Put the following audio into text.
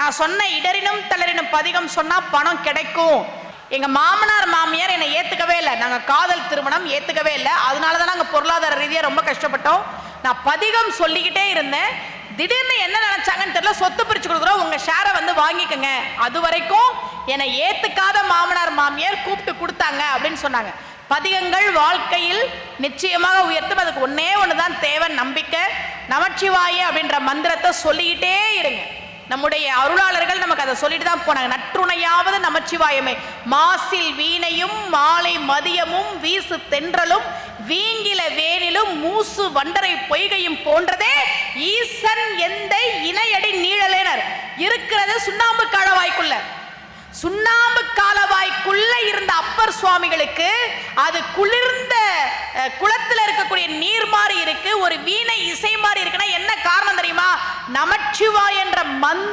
நான் சொன்ன இடரினும் தளரினும் பதிகம் சொன்னா பணம் கிடைக்கும். எங்க மாமனார் மாமியார் என்னை ஏத்துக்கவே இல்லை. நாங்க காதல் திருமணம் ஏத்துக்கவே இல்லை. அதனாலதான் நாங்க பொருளாதார ரீதியா ரொம்ப கஷ்டப்பட்டோம். நான் பதிகம் சொல்லிக்கிட்டே இருந்தேன். திடீர்னு என்ன நினைச்சாங்கன்னு தெரியல, சொத்து பிரிச்சு கொடுக்குறோம், உங்க ஷேரை வந்து வாங்கிக்கங்க. அது வரைக்கும் என்னை ஏத்துக்காத மாமனார் மாமியார் கூப்பிட்டு கொடுத்தாங்க அப்படின்னு சொன்னாங்க. பதிகங்கள் வாழ்க்கையில் நிச்சயமாக உயர்த்தும். அதுக்கு ஒன்னே ஒண்ணுதான் தேவை, நம்பிக்கை. நமச்சிவாய அப்படின்ற மந்திரத்தை சொல்லிக்கிட்டே இருங்க. நம்முடைய அருளாளர்கள் நமக்கு அதை சொல்லிட்டு தான் போனாங்க. நற்றுணையாவது நமச்சிவாயமே, மாசில் வீணையும் மாலை மதியமும் வீசு தென்றலும் வீங்கில வேனிலும் மூசு வண்டரை பொய்கையும் போன்றதே ஈசன் எந்தை இணையடி நீழலேனர். இருக்கிறது சுண்ணாம்பு காலவாய்க்குள்ள. சுண்ணாம்பு காலவாய்க்குள்ள இருந்த அப்பர் சுவாமிகளுக்கு அது குளிர்ந்த குளத்துல இருக்கக்கூடிய நீர் மாதிரி இருக்கு, ஒரு வீணை இசை மாதிரி இருக்குன்னா என்ன காரணம் தெரியுமா? நமச்சிவாய என்ற மந்திரம்